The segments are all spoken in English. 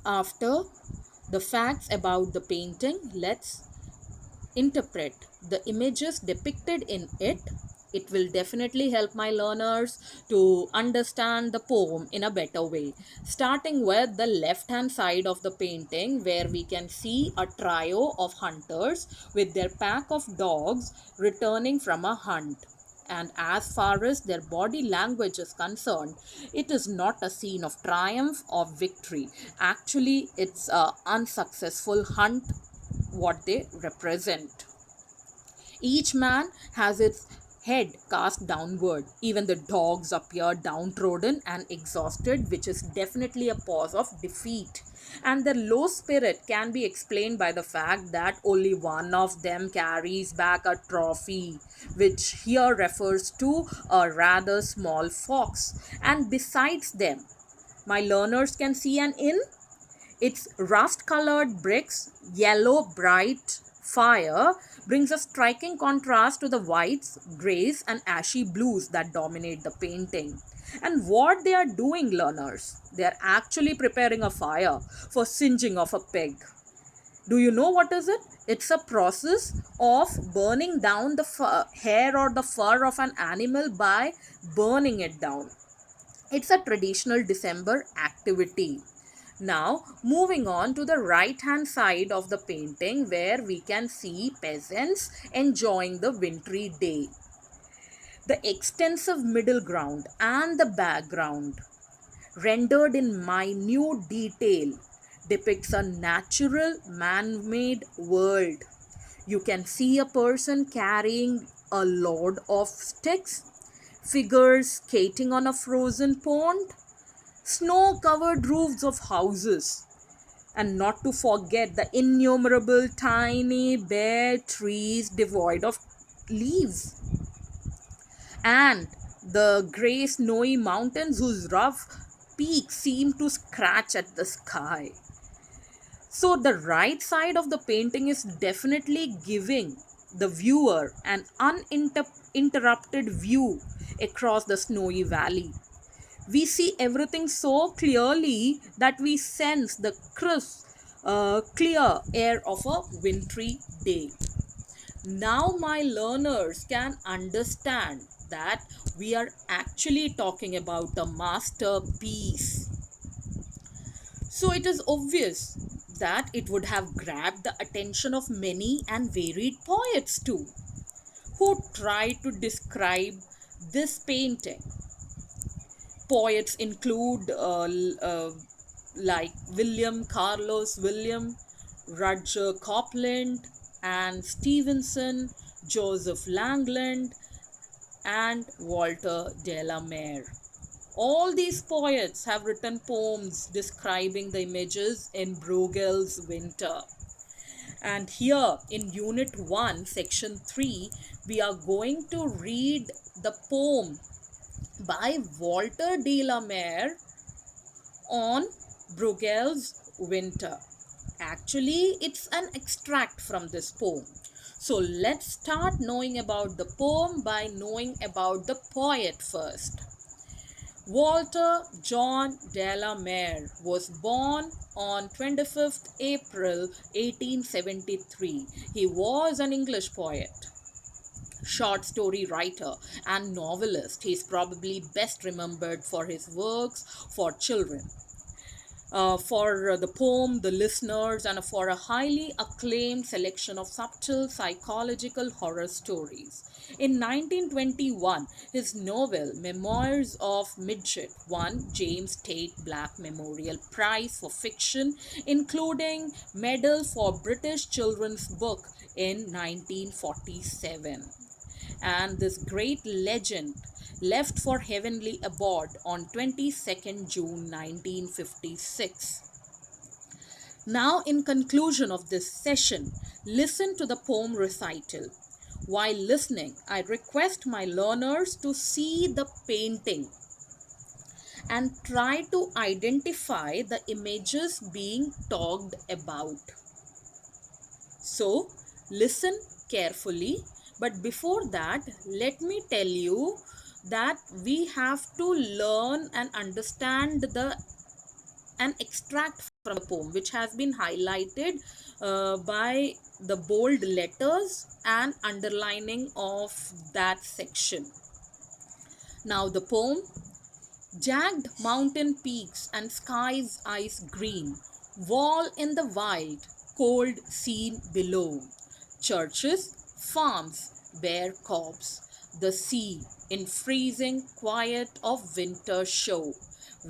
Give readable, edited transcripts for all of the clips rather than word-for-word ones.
After the facts about the painting, let's interpret the images depicted in it. It will definitely help my learners to understand the poem in a better way. Starting with the left hand side of the painting, where we can see a trio of hunters with their pack of dogs returning from a hunt. And as far as their body language is concerned, it is not a scene of triumph or victory. Actually, it's a unsuccessful hunt what they represent. Each man has its head cast downward. Even the dogs appear downtrodden and exhausted, which is definitely a cause of defeat. And their low spirit can be explained by the fact that only one of them carries back a trophy, which here refers to a rather small fox. And besides them, my learners can see an inn. Its rust colored bricks, yellow bright fire brings a striking contrast to the whites, grays, and ashy blues that dominate the painting. And what they are doing, learners, they are actually preparing a fire for singeing of a pig. Do you know what is it? It's a process of burning down the hair or the fur of an animal by burning it down. It's a traditional December activity. Now, moving on to the right hand side of the painting, where we can see peasants enjoying the wintry day. The extensive middle ground and the background, rendered in minute detail, depicts a natural man made world. You can see a person carrying a load of sticks, figures skating on a frozen pond, snow covered roofs of houses, and not to forget the innumerable tiny bare trees devoid of leaves, and the grey snowy mountains whose rough peaks seem to scratch at the sky. So, the right side of the painting is definitely giving the viewer an uninterrupted view across the snowy valley. We see everything so clearly that we sense the crisp, clear air of a wintry day. Now, my learners can understand that we are actually talking about a masterpiece. So, it is obvious that it would have grabbed the attention of many and varied poets too, who tried to describe this painting. Poets include like William Carlos William, Roger Copland, Anne Stevenson, Joseph Langland, and Walter de la Mare. All these poets have written poems describing the images in Bruegel's Winter. And here in Unit 1, Section 3, we are going to read the poem by Walter de la Mare on Bruegel's Winter. Actually, it's an extract from this poem. So let's start knowing about the poem by knowing about the poet first. Walter John de la Mare was born on 25th April 1873. He was an English poet, short story writer, and novelist. He is probably best remembered for his works for children, for the poem, the listeners, and for a highly acclaimed selection of subtle psychological horror stories. In 1921, his novel Memoirs of Midget won James Tate Black Memorial Prize for Fiction, including Medal for British Children's Book in 1947. And this great legend left for heavenly abode on 22nd June 1956. Now, in conclusion of this session, listen to the poem recital. While listening, I request my learners to see the painting and try to identify the images being talked about. So, listen carefully. But before that, let me tell you that we have to learn and understand the an extract from the poem, which has been highlighted by the bold letters and underlining of that section. Now, the poem: jagged mountain peaks and skies ice green, wall in the wild, cold scene below. Churches, farms, bare cobs, the sea in freezing quiet of winter show,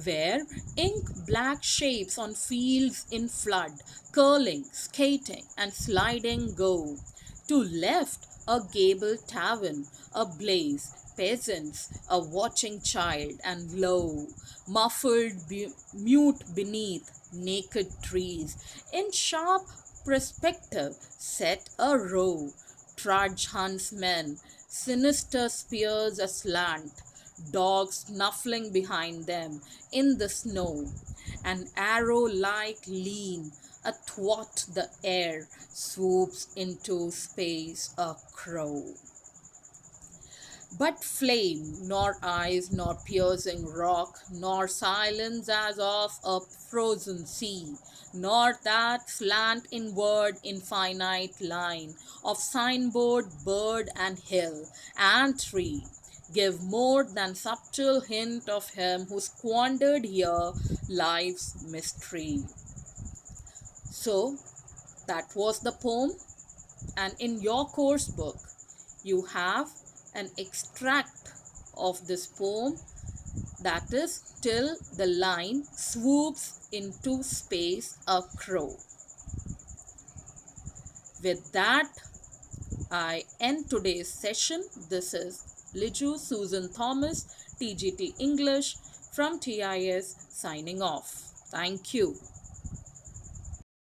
where ink black shapes on fields in flood, curling, skating, and sliding go. To left, a gabled tavern, ablaze, peasants, a watching child, and lo, muffled, mute beneath naked trees, in sharp perspective set a row, trudge huntsmen, sinister spears aslant, dogs snuffling behind them in the snow, an arrow like lean athwart the air swoops into space a crow. But flame, nor eyes, nor piercing rock, nor silence as of a frozen sea, nor that slant inward infinite line of signboard, bird, and hill and tree, give more than subtle hint of him who squandered here life's mystery. So, that was the poem, and in your course book, you have an extract of this poem, that is till the line swoops into space a crow. With that, I end today's session. This is Liju Susan Thomas, TGT English from TIS, signing off. Thank you.